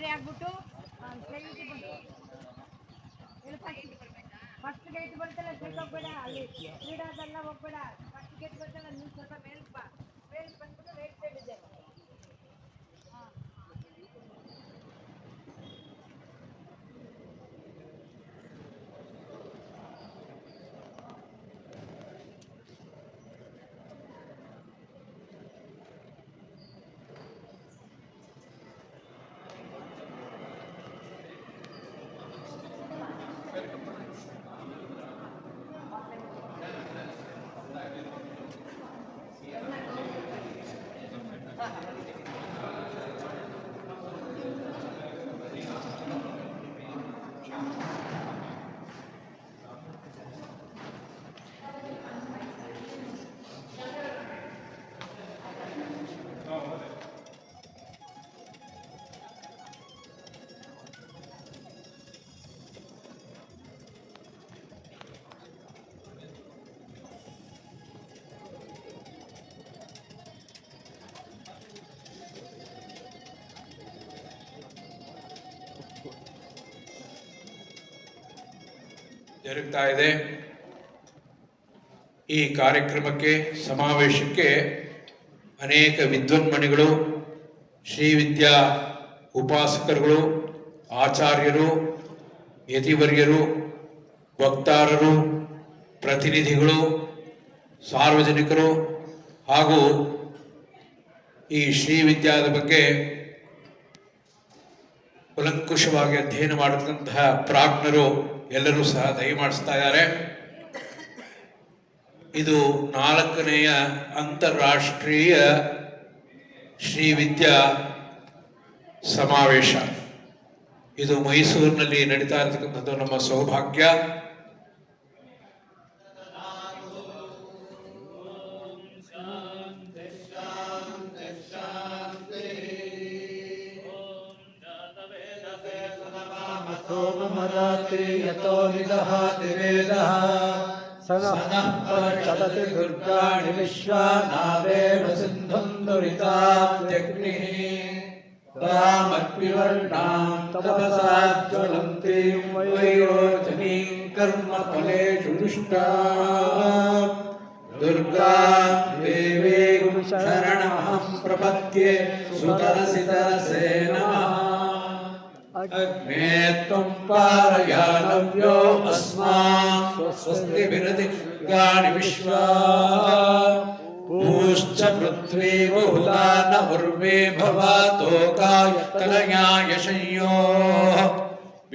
Entry ಆಗ್ಬಿಟ್ಟು first gate ಬರ್ತಲ್ಲ straight ಹೋಗ್ಬೇಡ, ಅಲ್ಲಿ ಕ್ರೀಡಾದೆಲ್ಲ ಹೋಗ್ಬೇಡ, ಫಸ್ಟ್ ಗೇಟ್ ಬರ್ತಲ್ಲ ನೀವು ಸ್ವಲ್ಪ ಮೇಲ್ಕ್ ಬಾ, ಮೇಲ್ಕ್ ಬಂದ್ಬಿಟ್ಟು ರೈಟ್ ಸೈಡ್ ಇದೆ. ಜರುಗ್ತಾ ಇದೆ. ಈ ಕಾರ್ಯಕ್ರಮಕ್ಕೆ ಸಮಾವೇಶಕ್ಕೆ ಅನೇಕ ವಿದ್ವನ್ಮಣಿಗಳು, ಶ್ರೀವಿದ್ಯಾ ಉಪಾಸಕರುಗಳು, ಆಚಾರ್ಯರು, ಯತಿವರ್ಯರು, ವಕ್ತಾರರು, ಪ್ರತಿನಿಧಿಗಳು, ಸಾರ್ವಜನಿಕರು ಹಾಗೂ ಈ ಶ್ರೀವಿದ್ಯಾದ ಬಗ್ಗೆ ಕುಲಂಕುಷವಾಗಿ ಅಧ್ಯಯನ ಮಾಡತಕ್ಕಂತಹ ಪ್ರಾಜ್ಞರು ಎಲ್ಲರೂ ಸಹ ದಯಮಾಡಿಸ್ತಾ ಇದ್ದಾರೆ. ಇದು 4ನೆಯ ಅಂತಾರಾಷ್ಟ್ರೀಯ ಶ್ರೀವಿದ್ಯಾ ಸಮಾವೇಶ. ಇದು ಮೈಸೂರಿನಲ್ಲಿ ನಡೀತಾ ಇರತಕ್ಕಂಥದ್ದು ನಮ್ಮ ಸೌಭಾಗ್ಯ. ಯತೋ ನಿದಹಾತಿ ವೇದಃ ಸನಃ ಪರ್ಷದತಿ ದುರ್ಗಾಣಿ ವಿಶ್ವಾನಾವೇವ ಸಿಂಧುಂ ದುರಿತಾತ್ಯಗ್ನಿಃ ತಾಮಗ್ನಿವರ್ಣಾಂ ತಪಸಾ ಜ್ವಲಂತೀಂ ವೈರೋಚನೀಂ ಕರ್ಮಫಲೇಷು ದುಷ್ಟಾಂ ದುರ್ಗಾಂ ದೇವೀಂ ಶರಣಮಹಂ ಪ್ರಪದ್ಯೆ ಸುತರಸಿ ತರಸೇ ನಮಃ. ಅಗ್ನೇ ತ್ವಂ ಪಾರಯಾನವ್ಯೋ ಅಸ್ಮಾನ್ ಸ್ವಸ್ತಿ ಭಿರದಿಗಾನಿ ವಿಶ್ವಾ ಭೂಶ್ಚ ಪೃಥ್ವೀ ಬಹುಲಾ ನ ಉರ್ವೇ ಭವಾತೋಕಾಯ ತನಯಾಯ ಶಯ್ಯೋಃ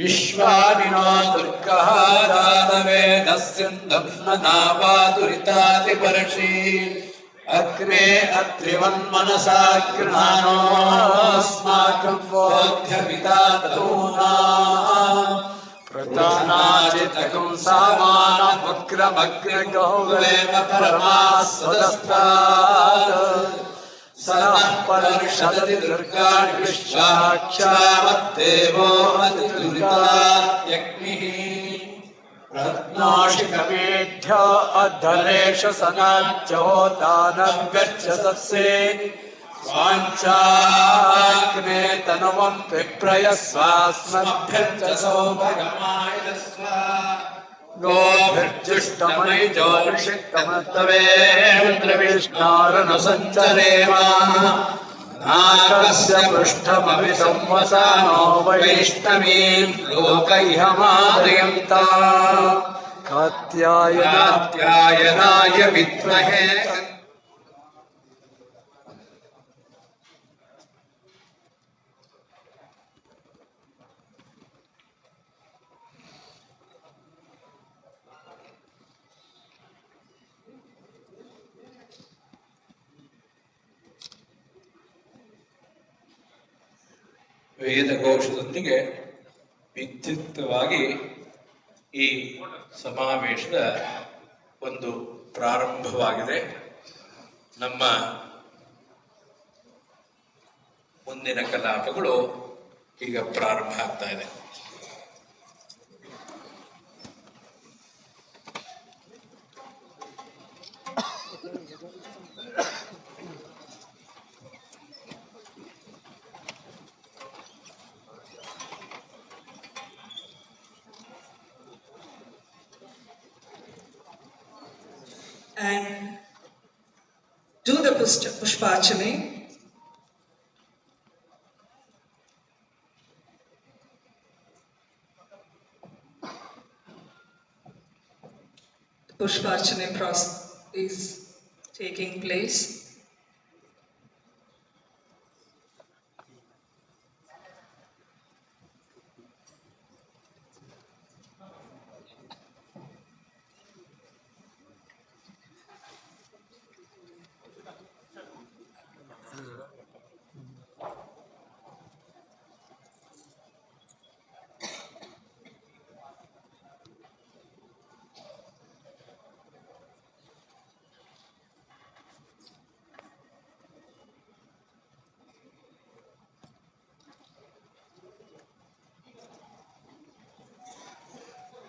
ವಿಶ್ವಾನಿ ನೋ ದುರ್ಗಃ ದಾನವೇದಃ ಸಿಂಧುಂ ನ ನಾವಾದುರಿತಾತಿ ಪರಶೀ ಅಗ್ನೇ ಅತ್ರಿವನ್ಮನಸಾ ಗೃಹಾಣೋಸ್ಮಾಕಂ ಬೋಧ್ಯಪಿತಾ ತದೂನಾ ಪ್ರತಾನಾಜಿತಕಂ ಸಾಮಾನ ವಕ್ರಮಗ್ರಗೌಗಳೇವ ಪರಮಾಸ್ವದಸ್ತಾತ್ ಸನಃ ಪರ್ಷದತಿ ದುರ್ಗಾಣಿ ವಿಶ್ವಾಕ್ಷಾಮತ್ತೇವೋ ಅತಿದುರಿತಾತ್ಯಗ್ನಿಃ ರತ್ನಾಶಿಕಮೇಢ್ಯ ಅಧಲೇಶ ಸನಾಚ್ಯೋ ದಾನವ್ಯಚ್ಚ ಸಸ್ಯೇ ಸ್ವಾಂಚಾಗ್ನೇ ತನುವಂ ವಿಪ್ರಯಸ್ವಾಸ್ಮಭ್ಯಂಚ ಸೌಭಗಮಾಯಸ್ವ ಗೋಭಿರ್ಜುಷ್ಟಮೈ ಜ್ಯೋತಿಷಿಕ್ಕಮತ್ತವೇಂದ್ರವಿಷ್ಣಾರನು ಸಂಚರೇಮ ನಾಕಸ್ಯ ಪೃಷ್ಠಮಪಿ ಸಂವಸಾನೋ ವೈಷ್ಣವೀಂ ಲೋಕೈಹ ಮಾದಯಂತ ಕಾತ್ಯಾಯನಾಯ ವಿದ್ಮಹೇ ವೇದಘೋಷದೊಂದಿಗೆ ವಿದ್ಯುಕ್ತವಾಗಿ ಈ ಸಮಾವೇಶದ ಒಂದು ಪ್ರಾರಂಭವಾಗಿದೆ. ನಮ್ಮ ಮುಂದಿನ ಕಲಾಪಗಳು ಈಗ ಪ್ರಾರಂಭ ಆಗ್ತಾ ಇದೆ. and do the Pushpachane. Pushpachane process is taking place.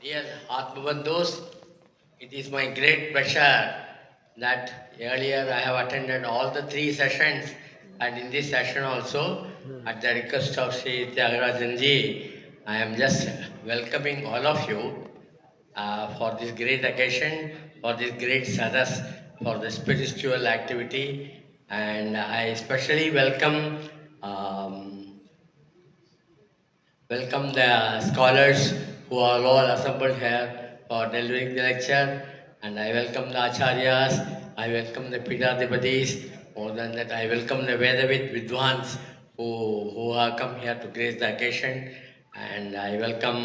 Dear Atmabandhus, it is my great pleasure that earlier I have attended all the 3 sessions, and in this session also, at the request of Sri Tyagarajanji, I am just welcoming all of you for this great occasion, for this great sadhas, for the spiritual activity, and I especially welcome welcome the scholars who are all assembled here for delivering the lecture, and I welcome the acharyas, I welcome the Pidadhipatis, more than that I welcome the Vedavid Vidwans who have come here to grace the occasion, and I welcome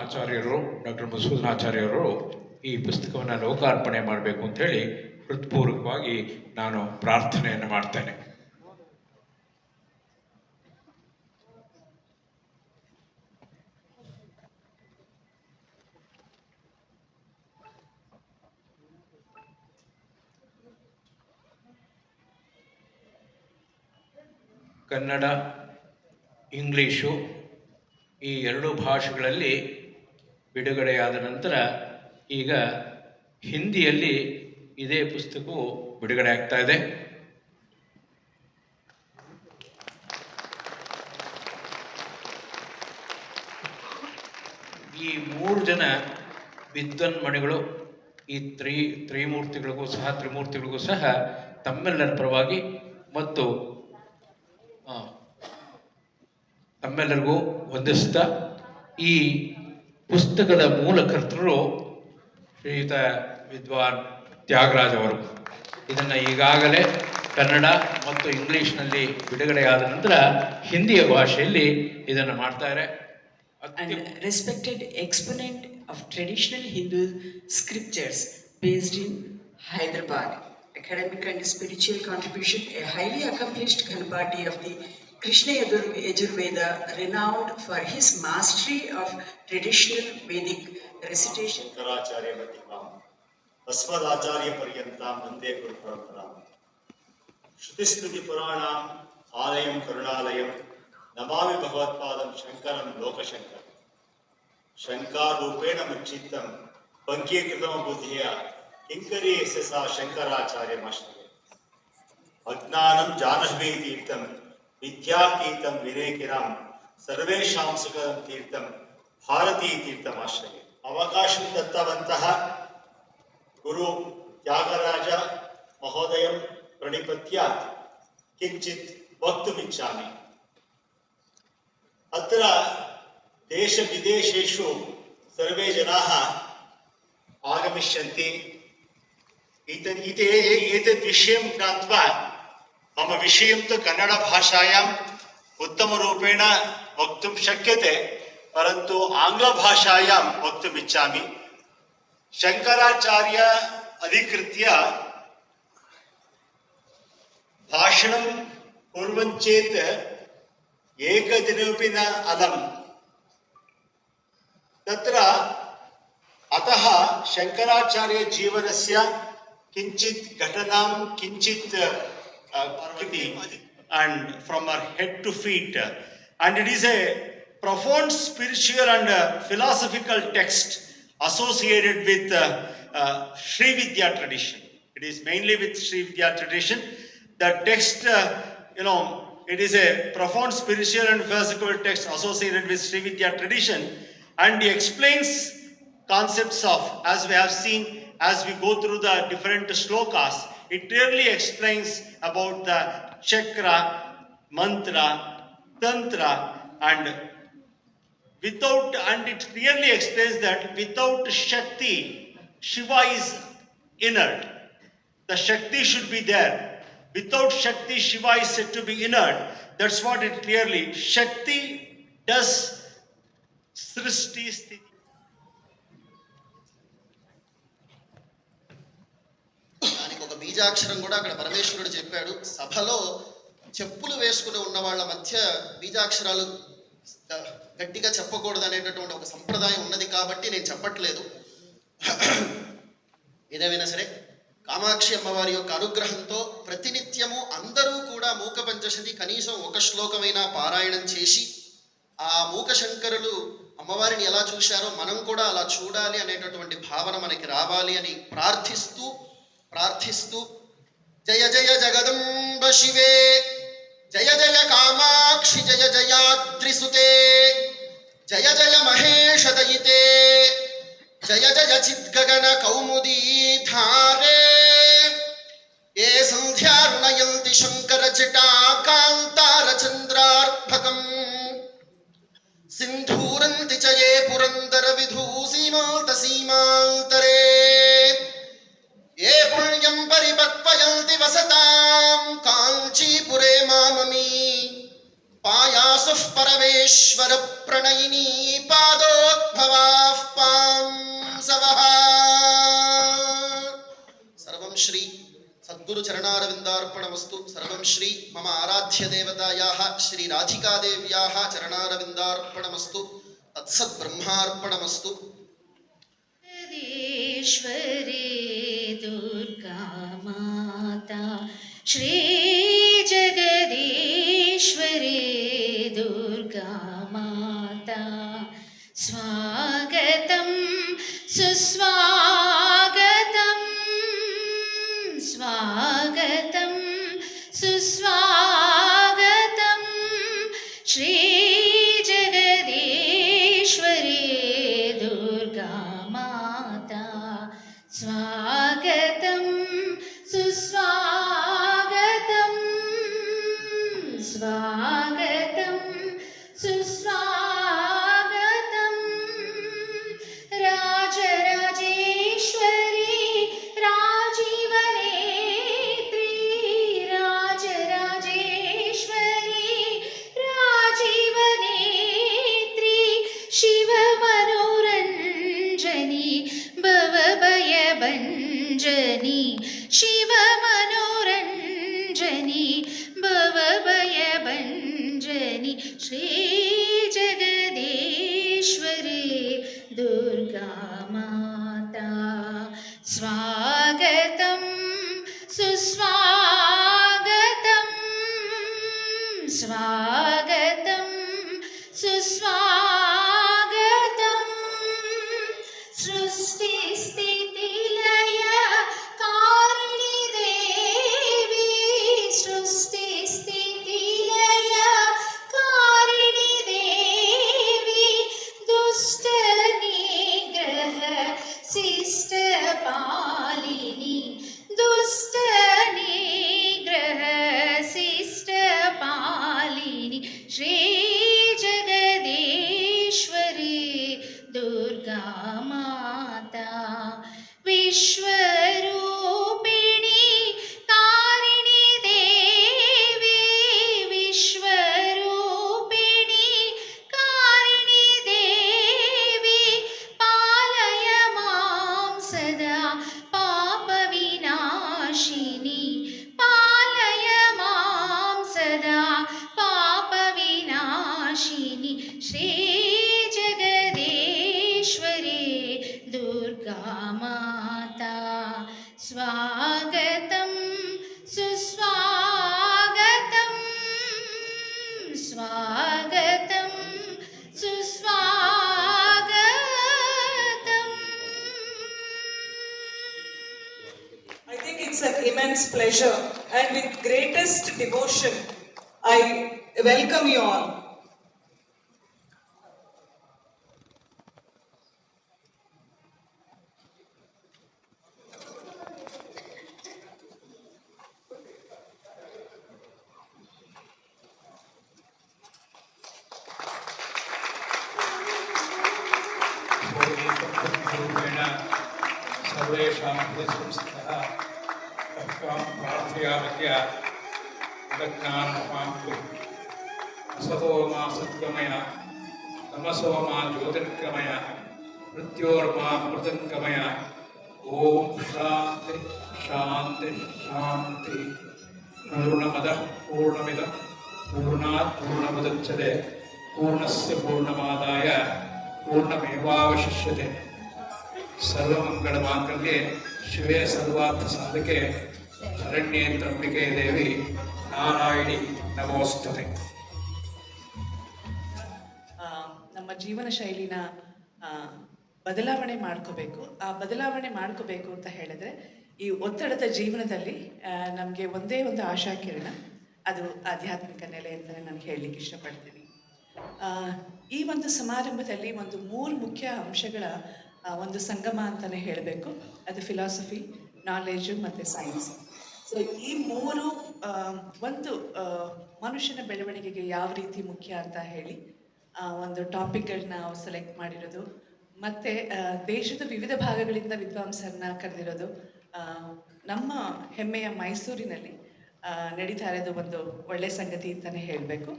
ಆಚಾರ್ಯರು doctor ಮಧುಸೂದನಾಚಾರ್ಯರು ಈ ಪುಸ್ತಕವನ್ನು ಲೋಕಾರ್ಪಣೆ ಮಾಡಬೇಕು ಅಂತ ಹೇಳಿ ಹೃತ್ಪೂರ್ವಕವಾಗಿ ನಾನು ಪ್ರಾರ್ಥನೆಯನ್ನು ಮಾಡ್ತೇನೆ. ಕನ್ನಡ, ಇಂಗ್ಲೀಷು ಈ 2 ಭಾಷೆಗಳಲ್ಲಿ ಬಿಡುಗಡೆಯಾದ ನಂತರ ಈಗ ಹಿಂದಿಯಲ್ಲಿ ಇದೇ ಪುಸ್ತಕವು ಬಿಡುಗಡೆ ಆಗ್ತಾ ಇದೆ. ಈ 3 ಜನ ವಿದ್ವನ್ಮಣಿಗಳು ಈ ತ್ರಿಮೂರ್ತಿಗಳಿಗೂ ಸಹ ತಮ್ಮೆಲ್ಲರ ಪರವಾಗಿ ಮತ್ತು ತಮ್ಮೆಲ್ಲರಿಗೂ ವಂದಿಸ್ತಾ, ಈ ಪುಸ್ತಕದ ಮೂಲಕರ್ತರು ಶ್ರೀಯುತ ವಿದ್ವಾನ್ ತ್ಯಾಗರಾಜ್ ಅವರು ಇದನ್ನು ಈಗಾಗಲೇ ಕನ್ನಡ ಮತ್ತು ಇಂಗ್ಲೀಷ್ನಲ್ಲಿ ಬಿಡುಗಡೆಯಾದ ನಂತರ ಹಿಂದಿಯ ಭಾಷೆಯಲ್ಲಿ ಇದನ್ನು ಮಾಡ್ತಾರೆ. And respected exponent of traditional Hindu scriptures based in Hyderabad, academic and spiritual contribution, a highly accomplished Ganapati of the Krishna Yajurveda, renowned for his mastery of traditional Vedic recitation. Shankaracharya मध्यमां अस्मदाचार्य पर्यन्तां वन्दे गुरुपरम्परां श्रुतिस्मृतिपुराणाम् आलयं करुणालयं नमामि भगवत्पादं शङ्करं लोकशङ्करं शङ्कारूपेण मच्चित्तं पङ्कीकृतमबुद्धिया किङ्करी यस्य सा शङ्कराचार्यमाश्रये अज्ञानं जानह्वीतीर्थं विद्यातीर्थं विवेकिनां सर्वेषां सुखदं तीर्थं भारतीतीर्थमाश्रये अवकाशं दत्तवन्तः गुरु त्यागराज महोदयं प्रणिपत्य किञ्चित् वक्तुमिच्छामि. अत्र देशविदेशेषु सर्वे जनाः आगमिष्यन्ति. एतद् विषयं ज्ञात्वा मम विषयं तु कन्नडभाषायाम् उत्तमरूपेण वक्तुं शक्यते, परन्तु आङ्ग्लभाषायां वक्तुम् इच्छामि. शङ्कराचार्य अधिकृत्य भाषणं कुर्वन् चेत् एकदिनमपि न अलम्. तत्र अतः शङ्कराचार्य जीवनस्य किञ्चित् घटनां किञ्चित् and from our head to feet, and it is a profound spiritual and philosophical text associated with Sri Vidya tradition. It is mainly with Sri Vidya tradition. The text, it is a profound spiritual and philosophical text associated with Sri Vidya tradition, and he explains concepts of, as we have seen, as we go through the different shlokas, it clearly explains about the chakra, mantra, tantra, and it clearly explains that without Shakti, Shiva is inert. The Shakti should be there. Without Shakti, Shiva is said to be inert. That's what it clearly. Shakti does Srishti Sthiti. దానికి ఒక బీజాక్షరం కూడా అక్కడ పరమేశ్వరుడు చెప్పాడు. సభలో చెప్పులు వేసుకుని ఉన్న వాళ్ళ మధ్య బీజాక్షరాలు గట్టిగా చెప్పకూడదు అనేటటువంటి ఒక సంప్రదాయం ఉన్నది కాబట్టి నేను చెప్పట్లేదు. ఏదేమైనా సరే కామాక్షి అమ్మవారి యొక్క అనుగ్రహంతో ప్రతినిత్యము అందరూ కూడా మూక పంచశతి కనీసం ఒక శ్లోకమైనా పారాయణం చేసి ఆ మూక శంకరులు అమ్మవారిని ఎలా చూశారో మనం కూడా అలా చూడాలి అనేటటువంటి భావన మనకి రావాలి అని ప్రార్థిస్తూ జయ జయ జగదంబ శివే, జయ జయ కామాక్షి, జయ జయాద్రిసుతే, జయ జయ మహేష దయితే, జయ జయ చిద్గగన కౌముదీ ధారే, ఏ సంధ్యారుణయంతి శంకర జటా కాంతార చంద్రార్భకం, సింధూరంతి చ ఏ పురందర విధూసీమాంత సీమాంతరే, ఏ పుణ్యం పరిపక్వయంతి వసతాం కాంచీపురే మామమీ, పాయాసుః పరమేశ్వర ప్రణయినీ పాదోద్భవాః పాంసవః. సర్వం శ్రీ సద్గురు చరణారవిందార్పణమస్తు. సర్వం శ్రీ మమ ఆరాధ్య దేవతాయాః శ్రీ రాధికాదేవ్యాః చరణారవిందార్పణమస్తు. తత్సత్ బ్రహ్మార్పణమస్తు. జగదీశ్వరి దుర్గా మాతా, శ్రీ జగదీశ్వరి దుర్గా మాతా, స్వాగతం సుస్వాగతం, స్వాగతం సుస్వాగతం, శ్రీ జగదీశ్వరి దుర్గా మాతా, స్వాగతం సుస్వాగతం, స్వాగతం సుస్వాగతం. రాజరాజేశ్వరి రాజీవనేత్రి, రాజరాజేశ్వరి రాజీవనేత్రి, శివమనోరంజని భవభయభంజని, శివమనోరంజని భవభయభంజని, శ్రీ జగదీశ్వరి దుర్గా మాతా, స్వాగతం సుస్వాగతం, స్వాగతం సుస్వాగతం. సృష్టి స్థితి లయ కారిణి దేవి, సృష్టి స్థితి లయ కారిణి దేవి, దుష్ట నిగ్రహ శిష్ట పాలిని, దుష్ట నిగ్రహ శిష్ట పాలిని, శ్రీ జగదీశ్వరి దుర్గా మాతా, విశ్వరూపిణి తారిణి దేవి, విశ్వరూపిణి కారిణి దేవి, పాలయ మాం సదా పాప వినాశిని, పాలయ మాం సదా పాప వినాశిని, శ్రీ జగదీశ్వరి దుర్గా మాతా, స్వాగతం సుస్వాగతం, స్వాగతం సుస్వాగతం. I think it's an immense pleasure, and with greatest devotion, I welcome you all. सर्वेषां संस्थः कष्टां प्रार्थयामद्य जगज्ञानमां कुरु असतो मा सद्गमय तमसो मा ज्योतिर्गमय मृत्योर्मा मृतङ्गमय ओम शांति शांति शांति पूर्णमदः पूर्णमिदं पूर्णात् पूर्णमुदच्यते पूर्णस्य पूर्णमादाय पूर्णमेवावशिष्यते सर्वमङ्गलमाङ्गल्ये शिवे सर्वार्थसाधके शरण्ये त्र्यम्बिके देवी नारायणी नमोस्तुते. ನಮ್ಮ ಜೀವನ ಶೈಲಿನ ಬದಲಾವಣೆ ಮಾಡ್ಕೋಬೇಕು. ಆ ಬದಲಾವಣೆ ಮಾಡ್ಕೋಬೇಕು ಅಂತ ಹೇಳಿದ್ರೆ ಈ ಒತ್ತಡದ ಜೀವನದಲ್ಲಿ ನಮಗೆ ಒಂದೇ ಒಂದು ಆಶಾಕಿರಣ, ಅದು ಆಧ್ಯಾತ್ಮಿಕ ನೆಲೆ ಅಂತಲೇ ನಾನು ಹೇಳಲಿಕ್ಕೆ ಇಷ್ಟಪಡ್ತೀನಿ. ಈ ಒಂದು ಸಮಾರಂಭದಲ್ಲಿ ಒಂದು 3 ಮುಖ್ಯ ಅಂಶಗಳ ಒಂದು ಸಂಗಮ ಅಂತಲೇ ಹೇಳಬೇಕು. ಅದು ಫಿಲಾಸಫಿ, ನಾಲೆಜು ಮತ್ತು ಸೈನ್ಸ್. ಸೊ ಈ 3 ಒಂದು ಮನುಷ್ಯನ ಬೆಳವಣಿಗೆಗೆ ಯಾವ ರೀತಿ ಮುಖ್ಯ ಅಂತ ಹೇಳಿ ಒಂದು ಟಾಪಿಕ್ಗಳನ್ನ ನಾವು ಸೆಲೆಕ್ಟ್ ಮಾಡಿರೋದು, ಮತ್ತು ದೇಶದ ವಿವಿಧ ಭಾಗಗಳಿಂದ ವಿದ್ವಾಂಸರನ್ನ ಕರೆದಿರೋದು, ನಮ್ಮ ಹೆಮ್ಮೆಯ ಮೈಸೂರಿನಲ್ಲಿ ನಡೀತಾ ಇರೋದು ಒಂದು ಒಳ್ಳೆಯ ಸಂಗತಿ ಅಂತಲೇ ಹೇಳಬೇಕು.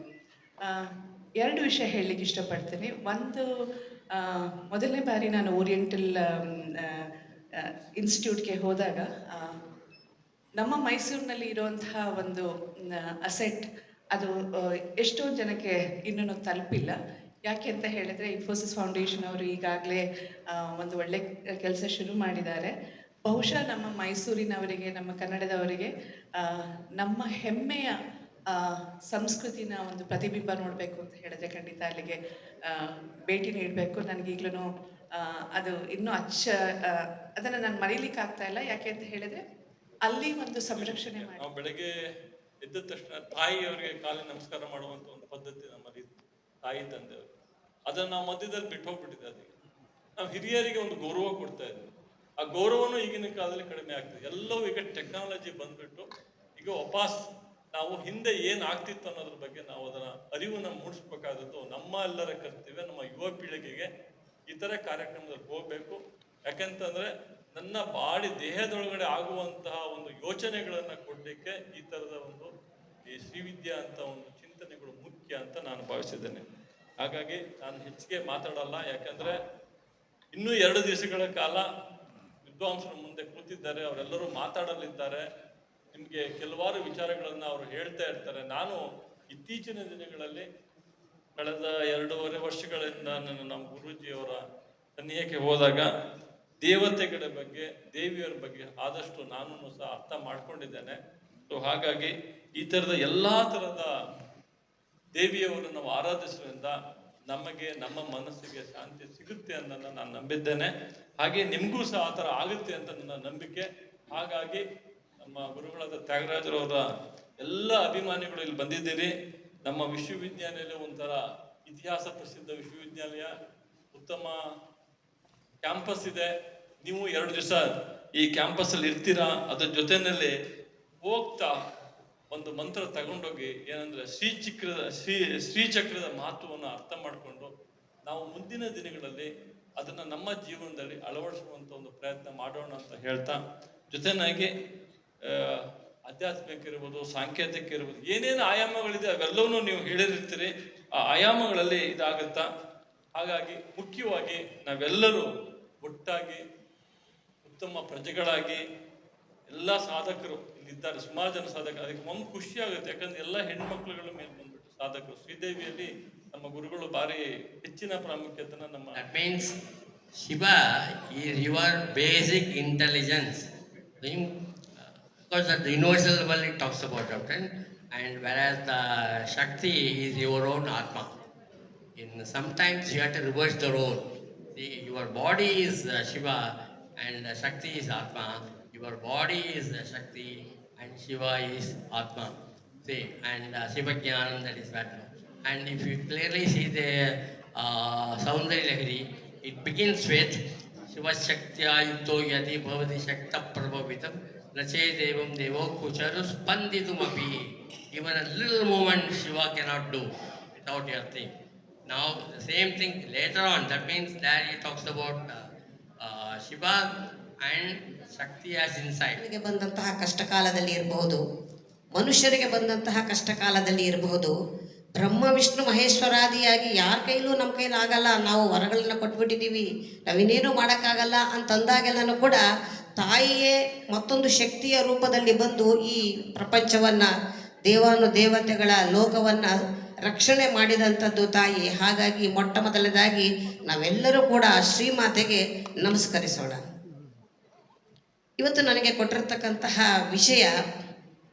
2 ವಿಷಯ ಹೇಳಲಿಕ್ಕೆ ಇಷ್ಟಪಡ್ತೀನಿ. ಒಂದು, ಮೊದಲನೇ ಬಾರಿ ನಾನು ಓರಿಯೆಂಟಲ್ ಇನ್ಸ್ಟಿಟ್ಯೂಟ್ಗೆ ಹೋದಾಗ ನಮ್ಮ ಮೈಸೂರಿನಲ್ಲಿ ಇರುವಂತಹ ಒಂದು ಅಸೆಟ್ ಅದು ಎಷ್ಟೊಂದು ಜನಕ್ಕೆ ಇನ್ನೂ ತಲುಪಿಲ್ಲ. ಯಾಕೆ ಅಂತ ಹೇಳಿದ್ರೆ ಇನ್ಫೋಸಿಸ್ ಫೌಂಡೇಶನ್ ಅವರು ಈಗಾಗಲೇ ಒಂದು ಒಳ್ಳೆ ಕೆಲಸ ಶುರು ಮಾಡಿದ್ದಾರೆ. ಬಹುಶಃ ನಮ್ಮ ಮೈಸೂರಿನವರಿಗೆ, ನಮ್ಮ ಕನ್ನಡದವರಿಗೆ ನಮ್ಮ ಹೆಮ್ಮೆಯ ಸಂಸ್ಕೃತಿನ ಒಂದು ಪ್ರತಿಬಿಂಬ ನೋಡಬೇಕು ಅಂತ ಹೇಳಿದ್ರೆ ಖಂಡಿತ ಅಲ್ಲಿಗೆ ಭೇಟಿ ನೀಡಬೇಕು. ನನಗೀಗ್ಲೂ ಅದು ಇನ್ನೂ ಅದನ್ನು ನಾನು ಮರೀಲಿಕ್ಕೆ ಆಗ್ತಾ ಇಲ್ಲ. ಯಾಕೆ ಅಂತ ಹೇಳಿದ್ರೆ ಅಲ್ಲಿ ಒಂದು ಸಂರಕ್ಷಣೆ ಮಾಡಿ ನಾವು ಬೆಳಗ್ಗೆ ಎದ್ದ ತಕ್ಷಣ ತಾಯಿಯವರಿಗೆ ಕಾಲಿನ ನಮಸ್ಕಾರ ಮಾಡುವಂಥ ಒಂದು ಪದ್ಧತಿ ನಮ್ಮಲ್ಲಿ ತಾಯಿ ತಂದೆಯವರು, ಅದನ್ನು ನಾವು ಮಧ್ಯದಲ್ಲಿ ಬಿಟ್ಟು ಹೋಗ್ಬಿಟ್ಟಿದ್ದೆ. ಅದಕ್ಕೆ ನಾವು ಹಿರಿಯರಿಗೆ ಒಂದು ಗೌರವ ಕೊಡ್ತಾ ಇದ್ವಿ. ಆ ಗೌರವನೂ ಈಗಿನ ಕಾಲದಲ್ಲಿ ಕಡಿಮೆ ಆಗ್ತದೆ. ಎಲ್ಲವೂ ಈಗ ಟೆಕ್ನಾಲಜಿ ಬಂದ್ಬಿಟ್ಟು ಈಗ ವಾಪಸ್ ನಾವು ಹಿಂದೆ ಏನು ಆಗ್ತಿತ್ತು ಅನ್ನೋದ್ರ ಬಗ್ಗೆ ನಾವು ಅದರ ಅರಿವನ್ನು ಮೂಡಿಸ್ಬೇಕಾದದ್ದು ನಮ್ಮ ಎಲ್ಲರ ಕರ್ತವ್ಯ. ನಮ್ಮ ಯುವ ಪೀಳಿಗೆಗೆ ಈ ಥರ ಕಾರ್ಯಕ್ರಮದಲ್ಲಿ ಹೋಗಬೇಕು. ಯಾಕಂತಂದ್ರೆ ನನ್ನ ಬಾಡಿ ದೇಹದೊಳಗಡೆ ಆಗುವಂತಹ ಒಂದು ಯೋಚನೆಗಳನ್ನು ಕೊಡಲಿಕ್ಕೆ ಈ ಥರದ ಒಂದು ಈ ಶ್ರೀವಿದ್ಯಾ ಅಂತ ಒಂದು ಚಿಂತನೆಗಳು ಮುಖ್ಯ ಅಂತ ನಾನು ಭಾವಿಸಿದ್ದೇನೆ. ಹಾಗಾಗಿ ನಾನು ಹೆಚ್ಚಿಗೆ ಮಾತಾಡಲ್ಲ, ಯಾಕಂದ್ರೆ ಇನ್ನೂ 2 ದಿವಸಗಳ ಕಾಲ ವಿದ್ವಾಂಸರು ಮುಂದೆ ಕೂತಿದ್ದಾರೆ. ಅವರೆಲ್ಲರೂ ಮಾತಾಡಲಿದ್ದಾರೆ. ನಿಮಗೆ ಕೆಲವಾರು ವಿಚಾರಗಳನ್ನು ಅವರು ಹೇಳ್ತಾ ಇರ್ತಾರೆ. ನಾನು ಇತ್ತೀಚಿನ ದಿನಗಳಲ್ಲಿ ಕಳೆದ 2.5 ವರ್ಷಗಳಿಂದ ನಾನು ನಮ್ಮ ಗುರೂಜಿಯವರ ಸನ್ನಿಹಕ್ಕೆ ಹೋದಾಗ ದೇವತೆಗಳ ಬಗ್ಗೆ, ದೇವಿಯರ ಬಗ್ಗೆ ಆದಷ್ಟು ನಾನು ಸಹ ಅರ್ಥ ಮಾಡ್ಕೊಂಡಿದ್ದೇನೆ. ಸೊ ಹಾಗಾಗಿ ಈ ಥರದ ಎಲ್ಲ ಥರದ ದೇವಿಯವರು ನಾವು ಆರಾಧಿಸೋದ್ರಿಂದ ನಮಗೆ, ನಮ್ಮ ಮನಸ್ಸಿಗೆ ಶಾಂತಿ ಸಿಗುತ್ತೆ ಅನ್ನೋದನ್ನು ನಾನು ನಂಬಿದ್ದೇನೆ. ಹಾಗೆ ನಿಮಗೂ ಸಹ ಆ ಥರ ಆಗುತ್ತೆ ಅಂತ ನನ್ನ ನಂಬಿಕೆ. ಹಾಗಾಗಿ ನಮ್ಮ ಗುರುಗಳಾದ ತ್ಯಾಗರಾಜರವರ ಎಲ್ಲ ಅಭಿಮಾನಿಗಳು ಇಲ್ಲಿ ಬಂದಿದ್ದೀರಿ. ನಮ್ಮ ವಿಶ್ವವಿದ್ಯಾನಿಲಯ ಒಂಥರ ಇತಿಹಾಸ ಪ್ರಸಿದ್ಧ ವಿಶ್ವವಿದ್ಯಾಲಯ, ಉತ್ತಮ ಕ್ಯಾಂಪಸ್ ಇದೆ. ನೀವು 2 ದಿವಸ ಈ ಕ್ಯಾಂಪಸ್ಸಲ್ಲಿ ಇರ್ತೀರಾ. ಅದ್ರ ಜೊತೆಯಲ್ಲಿ ಹೋಗ್ತಾ ಒಂದು ಮಂತ್ರ ತಗೊಂಡೋಗಿ, ಏನಂದ್ರೆ ಶ್ರೀಚಕ್ರದ ಮಹತ್ವವನ್ನು ಅರ್ಥ ಮಾಡಿಕೊಂಡು ನಾವು ಮುಂದಿನ ದಿನಗಳಲ್ಲಿ ಅದನ್ನು ನಮ್ಮ ಜೀವನದಲ್ಲಿ ಅಳವಡಿಸುವಂಥ ಒಂದು ಪ್ರಯತ್ನ ಮಾಡೋಣ ಅಂತ ಹೇಳ್ತಾ, ಜೊತೆನಾಗಿ ಆಧ್ಯಾತ್ಮಿಕ ಇರ್ಬೋದು, ಸಾಂಕೇತಿಕ ಇರ್ಬೋದು, ಏನೇನು ಆಯಾಮಗಳಿದೆ ಅವೆಲ್ಲವೂ ನೀವು ಹೇಳಿರ್ತೀರಿ. ಆ ಆಯಾಮಗಳಲ್ಲಿ ಇದಾಗುತ್ತಾ. ಹಾಗಾಗಿ ಮುಖ್ಯವಾಗಿ ನಾವೆಲ್ಲರೂ ಒಟ್ಟಾಗಿ ಉತ್ತಮ ಪ್ರಜೆಗಳಾಗಿ, ಎಲ್ಲ ಸಾಧಕರು ಇಲ್ಲಿದ್ದಾರೆ, ಸುಮಾರು ಜನ ಸಾಧಕರು. ಅದಕ್ಕೆ ಒಂದು ಖುಷಿ ಆಗುತ್ತೆ, ಯಾಕಂದ್ರೆ ಎಲ್ಲ ಹೆಣ್ಮಕ್ಳುಗಳ ಮೇಲೆ ಬಂದ್ಬಿಟ್ಟು ಸಾಧಕರು. ಶ್ರೀದೇವಿಯಲ್ಲಿ ನಮ್ಮ ಗುರುಗಳು ಭಾರಿ ಹೆಚ್ಚಿನ ಪ್ರಾಮುಖ್ಯತೆನ ನಮ್ಮ. That means Shiva is your basic intelligence. Because at the universal level it talks about that, and whereas the Shakti is your own Atma. Sometimes you have to reverse the role. See, your body is Shiva and Shakti is Atma. Your body is Shakti and Shiva is Atma. See, and Shiva Jnanam, that is that. And if you clearly see the Saundari Lahiri, it begins with Shiva Shaktya Yukto Yati Bhavati Shakta Prabhavitam Nache Devam Devo Kucharu Spanditum-api. Even a little movement Shiva cannot do without your thing. Now the same thing later on, that means there he talks about Shiva and Shakti as inside. ಗೆ ಬಂದಂತಹ ಕಷ್ಟಕಾಲದಲ್ಲಿ ಇರಬಹುದು, ಮನುಷ್ಯರಿಗೆ ಬಂದಂತಹ ಕಷ್ಟಕಾಲದಲ್ಲಿ ಇರಬಹುದು, ಬ್ರಹ್ಮ ವಿಷ್ಣು ಮಹೇಶ್ವರಾದಿಯಾಗಿ ಯಾರ ಕೈಲೂ ನಮ್ಮ ಕೈಲಿ ಆಗಲ್ಲ, ನಾವು ವರಗಳನ್ನ ಕೊಟ್ಬಿಟ್ಟಿದ್ದೀವಿ, ನಾವಿನ್ನೇನು ಮಾಡೋಕ್ಕಾಗಲ್ಲ ಅಂತಂದಾಗೆಲ್ಲನೂ ಕೂಡ ತಾಯಿಯೇ ಮತ್ತೊಂದು ಶಕ್ತಿಯ ರೂಪದಲ್ಲಿ ಬಂದು ಈ ಪ್ರಪಂಚವನ್ನು, ದೇವಾನುದೇವತೆಗಳ ಲೋಕವನ್ನು ರಕ್ಷಣೆ ಮಾಡಿದಂಥದ್ದು ತಾಯಿ. ಹಾಗಾಗಿ ಮೊಟ್ಟ ಮೊದಲನೇದಾಗಿ ನಾವೆಲ್ಲರೂ ಕೂಡ ಶ್ರೀಮಾತೆಗೆ ನಮಸ್ಕರಿಸೋಣ. ಇವತ್ತು ನನಗೆ ಕೊಟ್ಟಿರ್ತಕ್ಕಂತಹ ವಿಷಯ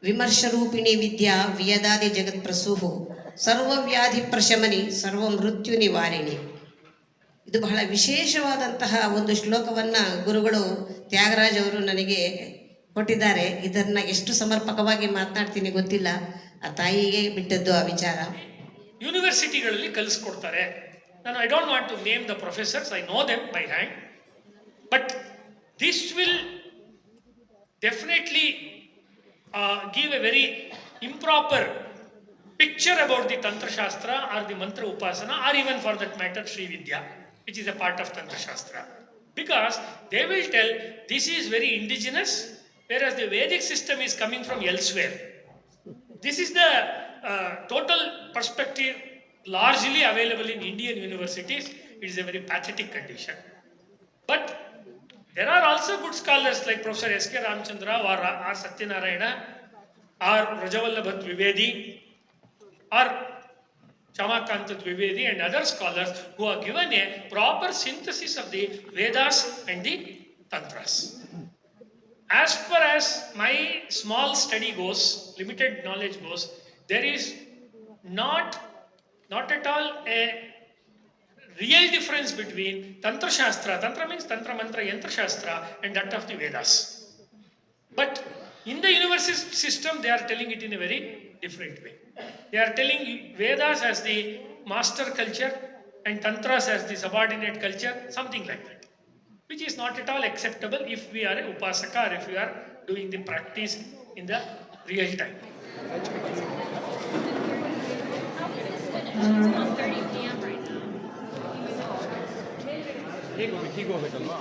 ವಿಮರ್ಶರೂಪಿಣಿ ವಿದ್ಯಾ ವಿಯದಾದಿ ಜಗತ್ಪ್ರಸೂಹು ಸರ್ವವ್ಯಾಧಿ ಪ್ರಶಮನಿ ಸರ್ವ ಮೃತ್ಯು ನಿವಾರಿಣಿ. ಇದು ಬಹಳ ವಿಶೇಷವಾದಂತಹ ಒಂದು ಶ್ಲೋಕವನ್ನು ಗುರುಗಳು ತ್ಯಾಗರಾಜ್ ಅವರು ನನಗೆ ಕೊಟ್ಟಿದ್ದಾರೆ. ಇದನ್ನು ಎಷ್ಟು ಸಮರ್ಪಕವಾಗಿ ಮಾತನಾಡ್ತೀನಿ ಗೊತ್ತಿಲ್ಲ, ಆ ತಾಯಿಗೆ ಬಿಟ್ಟದ್ದು ಆ ವಿಚಾರ. ಯೂನಿವರ್ಸಿಟಿಗಳಲ್ಲಿ ಕಲಿಸ್ಕೊಡ್ತಾರೆ. ನಾನು I don't want to name the professors, I know them by hand, but this will definitely give a very improper picture about the Tantra Shastra or the Mantra Upasana, or even for that matter Sri Vidya, which is a part of Tantra Shastra. Because they will tell this is very indigenous, whereas the Vedic system is coming from elsewhere. This is the total perspective largely available in Indian universities. It is a very pathetic condition. But there are also good scholars like Professor S.K. Ramchandra or R. Satyanarayana or Rajavallabha Dwivedi or Chamakanta Dwivedi and other scholars who have given a proper synthesis of the Vedas and the Tantras. As far as my small study goes, limited knowledge goes, there is not at all a real difference between Tantra Shastra, Tantra means Tantra Mantra Yantra Shastra, and that of the Vedas. But in the university system, they are telling it in a very different way. They are telling Vedas as the master culture and Tantras as the subordinate culture, something like that, which is not at all acceptable if we are a Upasaka or if we are doing the practice in the real time. 1:30 p.m. right now. ಹೀಗೋಗ್ಬೇಕಲ್ವಾ?